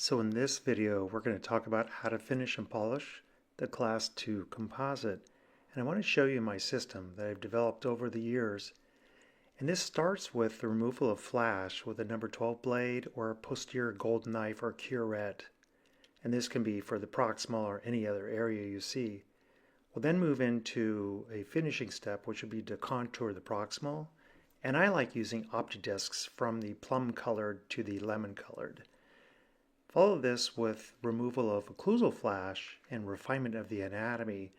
So in this video, we're going to talk about how to finish and polish the Class 2 composite. And I want to show you my system that I've developed over the years. And this starts with the removal of flash with a number 12 blade or a posterior gold knife or curette. And this can be for the proximal or any other area you see. We'll then move into a finishing step, which would be to contour the proximal. And I like using OptiDiscs from the plum colored to the lemon colored. Follow this with removal of occlusal flash and refinement of the anatomy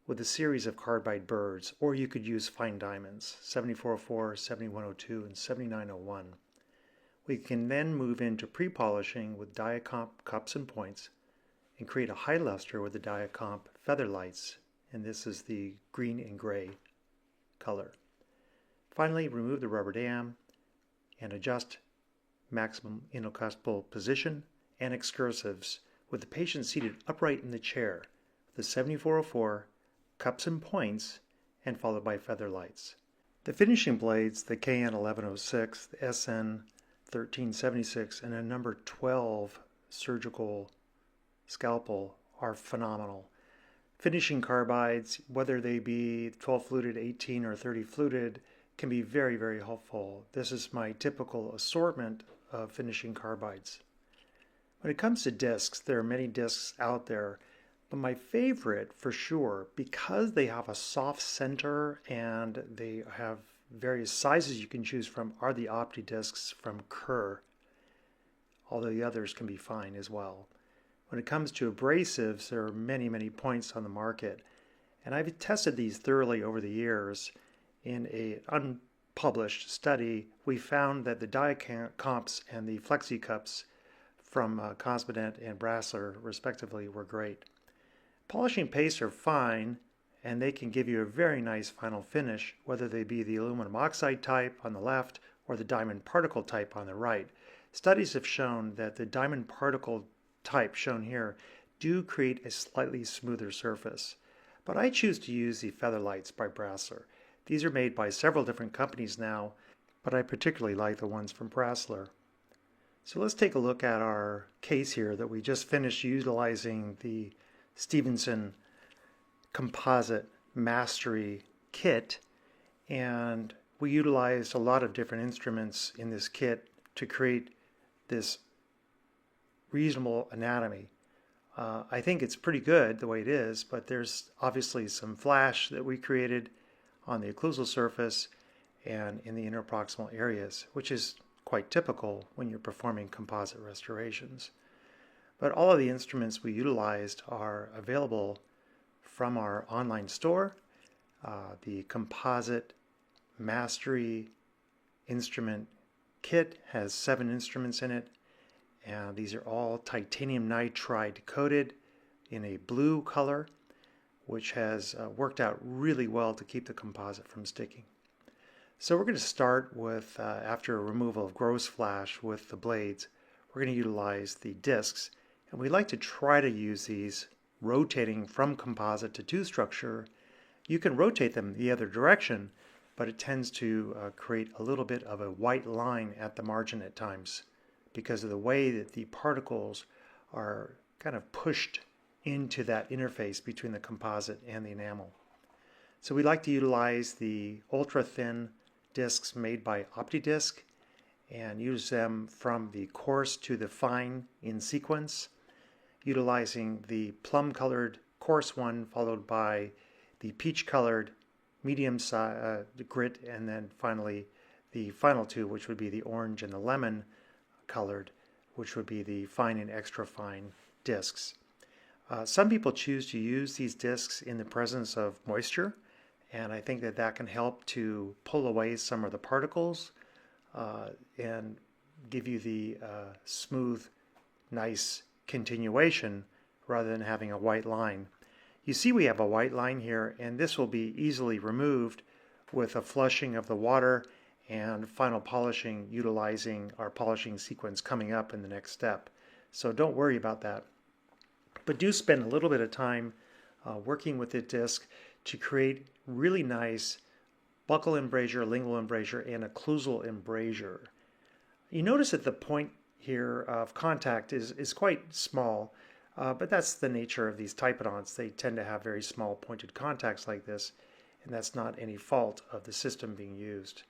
with a series of carbide burrs, or you could use fine diamonds, 7404, 7102, and 7901. We can then move into pre-polishing with Diacomp cups and points and create a high luster with the Diacomp feather lights, and this is the green and gray color. Finally, remove the rubber dam and adjust maximum intercuspal position and excursives with the patient seated upright in the chair, the 7404, cups and points, and followed by feather lights. The finishing blades, the KN1106, the SN1376, and a number 12 surgical scalpel are phenomenal. Finishing carbides, whether they be 12 fluted, 18, or 30 fluted, can be very, very helpful. This is my typical assortment of finishing carbides. When it comes to discs, there are many discs out there, but my favorite for sure, because they have a soft center and they have various sizes you can choose from, are the OptiDiscs from Kerr, although the others can be fine as well. When it comes to abrasives, there are many, many points on the market, and I've tested these thoroughly over the years. In an unpublished study, we found that the Diacomps and the Flexi Cups from Cosmodet and Brasseler, respectively, were great. Polishing pastes are fine, and they can give you a very nice final finish, whether they be the aluminum oxide type on the left or the diamond particle type on the right. Studies have shown that the diamond particle type shown here do create a slightly smoother surface. But I choose to use the feather lights by Brasseler. These are made by several different companies now, but I particularly like the ones from Brasseler. So let's take a look at our case here that we just finished utilizing the Stevenson Composite Mastery Kit, and we utilized a lot of different instruments in this kit to create this reasonable anatomy. I think it's pretty good the way it is, but there's obviously some flash that we created on the occlusal surface and in the interproximal areas, which is quite typical when you're performing composite restorations. But all of the instruments we utilized are available from our online store. The Composite Mastery Instrument Kit has 7 instruments in it, and these are all titanium nitride coated in a blue color, which has worked out really well to keep the composite from sticking. So we're going to start with, after removal of gross flash with the blades, we're going to utilize the discs. And we like to try to use these rotating from composite to tooth structure. You can rotate them the other direction, but it tends to create a little bit of a white line at the margin at times because of the way that the particles are kind of pushed into that interface between the composite and the enamel. So we like to utilize the ultra-thin discs made by OptiDisc and use them from the coarse to the fine in sequence, utilizing the plum colored coarse one followed by the peach colored medium grit, and then finally the final two, which would be the orange and the lemon colored, which would be the fine and extra fine discs. Some people choose to use these discs in the presence of moisture, and I think that that can help to pull away some of the particles and give you the smooth, nice continuation rather than having a white line. You see we have a white line here, and this will be easily removed with a flushing of the water and final polishing utilizing our polishing sequence coming up in the next step. So don't worry about that. But do spend a little bit of time working with the disc to create really nice buccal embrasure, lingual embrasure, and occlusal embrasure. You notice that the point here of contact is quite small, but that's the nature of these typodonts. They tend to have very small pointed contacts like this, and that's not any fault of the system being used.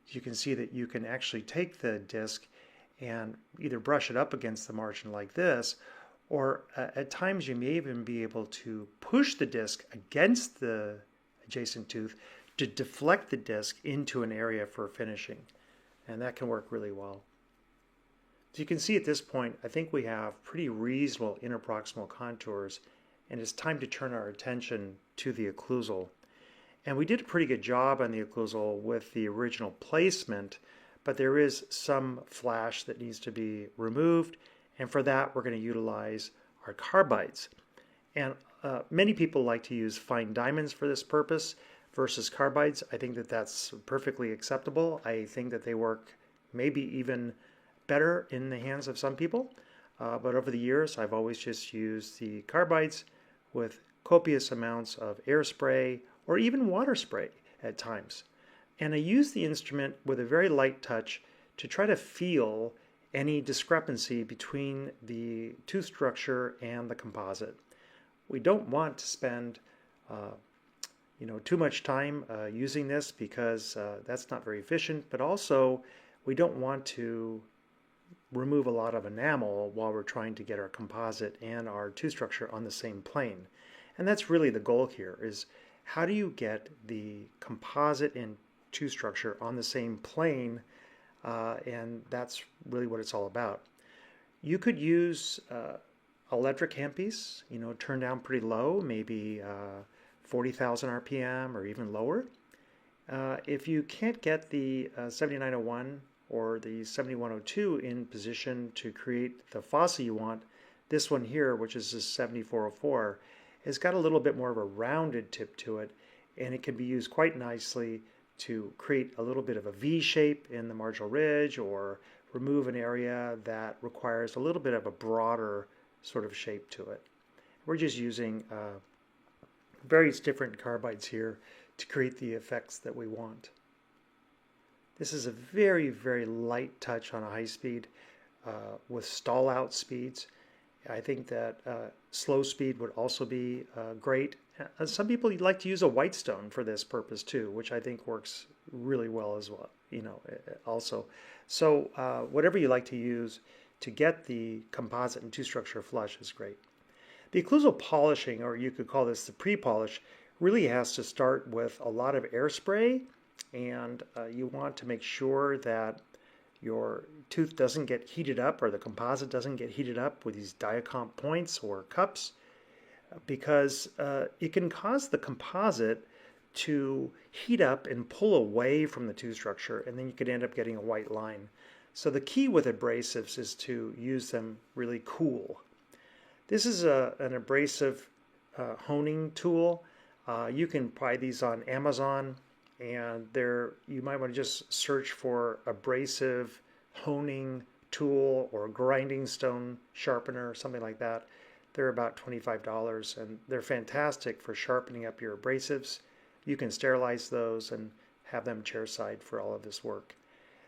You can see that you can actually take the disc and either brush it up against the margin like this, or at times you may even be able to push the disc against the adjacent tooth to deflect the disc into an area for finishing, and that can work really well. So you can see at this point, I think we have pretty reasonable interproximal contours, and it's time to turn our attention to the occlusal. And we did a pretty good job on the occlusal with the original placement, but there is some flash that needs to be removed, and for that we're going to utilize our carbides. And many people like to use fine diamonds for this purpose versus carbides. I think that that's perfectly acceptable. I think that they work maybe even better in the hands of some people, but over the years I've always just used the carbides with copious amounts of air spray or even water spray at times. And I use the instrument with a very light touch to try to feel any discrepancy between the tooth structure and the composite. We don't want to spend too much time using this because that's not very efficient, but also we don't want to remove a lot of enamel while we're trying to get our composite and our tooth structure on the same plane. And that's really the goal here, is how do you get the composite and tooth structure on the same plane, and that's really what it's all about. You could use electric handpiece, turn down pretty low, maybe 40,000 RPM or even lower. If you can't get the 7901 or the 7102 in position to create the faucet you want, this one here, which is the 7404, has got a little bit more of a rounded tip to it, and it can be used quite nicely to create a little bit of a V shape in the marginal ridge or remove an area that requires a little bit of a broader sort of shape to it. We're just using various different carbides here to create the effects that we want. This is a very, very light touch on a high speed with stall out speeds. I think that slow speed would also be great. Some people like to use a whitestone for this purpose too, which I think works really well as well, also. So whatever you like to use to get the composite and tooth structure flush is great. The occlusal polishing, or you could call this the pre-polish, really has to start with a lot of air spray, and you want to make sure that your tooth doesn't get heated up, or the composite doesn't get heated up with these diacomp points or cups, because it can cause the composite to heat up and pull away from the tooth structure, and then you could end up getting a white line. So the key with abrasives is to use them really cool. This is an abrasive honing tool. You can buy these on Amazon, and you might want to just search for abrasive honing tool or grinding stone sharpener or something like that. They're about $25, and they're fantastic for sharpening up your abrasives. You can sterilize those and have them chairside for all of this work.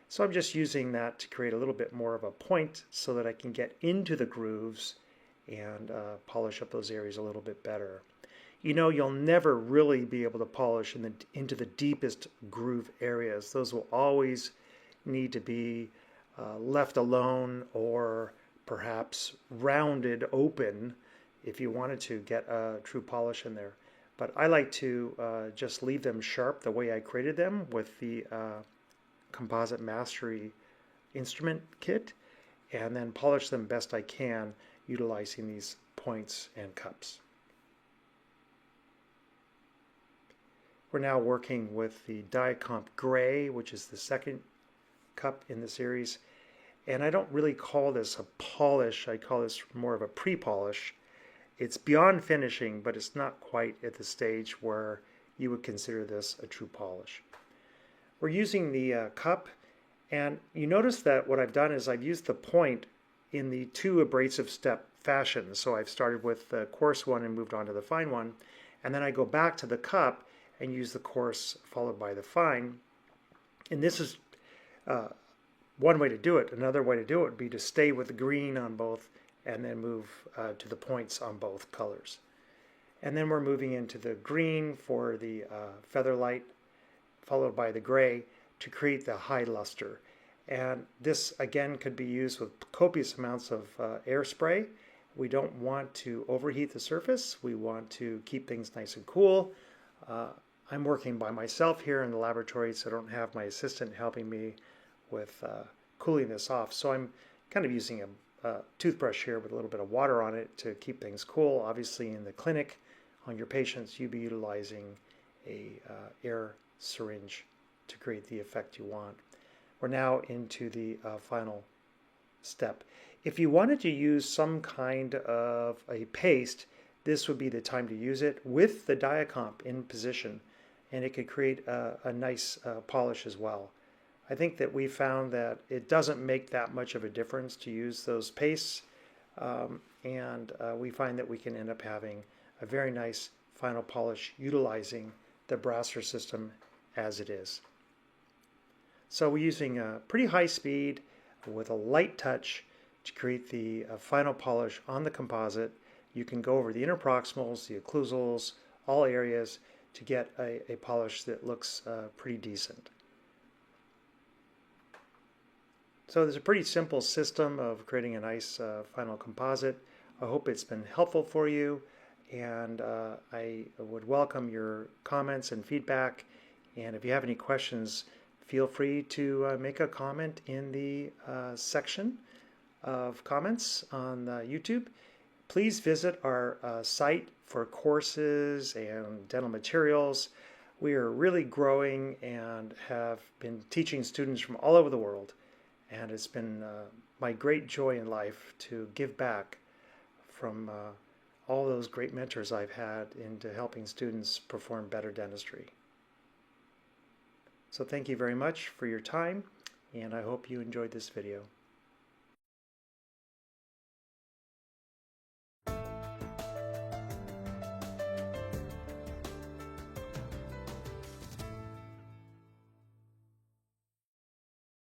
So I'm just using that to create a little bit more of a point so that I can get into the grooves and polish up those areas a little bit better. You'll never really be able to polish into the deepest groove areas. Those will always need to be left alone or perhaps rounded open if you wanted to get a true polish in there. But I like to just leave them sharp the way I created them with the Composite Mastery instrument kit, and then polish them best I can utilizing these points and cups. We're now working with the Diacomp Gray, which is the second cup in the series. And I don't really call this a polish, I call this more of a pre-polish. It's beyond finishing, but it's not quite at the stage where you would consider this a true polish. We're using the cup, and you notice that what I've done is I've used the point in the two abrasive step fashion. So I've started with the coarse one and moved on to the fine one, and then I go back to the cup and use the coarse followed by the fine. And this is one way to do it. Another way to do it would be to stay with the green on both and then move to the points on both colors. And then we're moving into the green for the feather light, followed by the gray to create the high luster. And this again could be used with copious amounts of air spray. We don't want to overheat the surface. We want to keep things nice and cool. I'm working by myself here in the laboratory, so I don't have my assistant helping me with cooling this off. So I'm kind of using a toothbrush here with a little bit of water on it to keep things cool. Obviously in the clinic on your patients, you'd be utilizing a air syringe to create the effect you want. We're now into the final step. If you wanted to use some kind of a paste, this would be the time to use it with the diacomp in position, and it could create a nice polish as well. I think that we found that it doesn't make that much of a difference to use those pastes, and we find that we can end up having a very nice final polish utilizing the brasser system as it is. So we're using a pretty high speed with a light touch to create the final polish on the composite. You can go over the interproximals, the occlusals, all areas to get a polish that looks pretty decent. So there's a pretty simple system of creating a nice final composite. I hope it's been helpful for you, and I would welcome your comments and feedback. And if you have any questions, feel free to make a comment in the section of comments on YouTube. Please visit our site for courses and dental materials. We are really growing and have been teaching students from all over the world. And it's been my great joy in life to give back from all those great mentors I've had into helping students perform better dentistry. So thank you very much for your time, and I hope you enjoyed this video.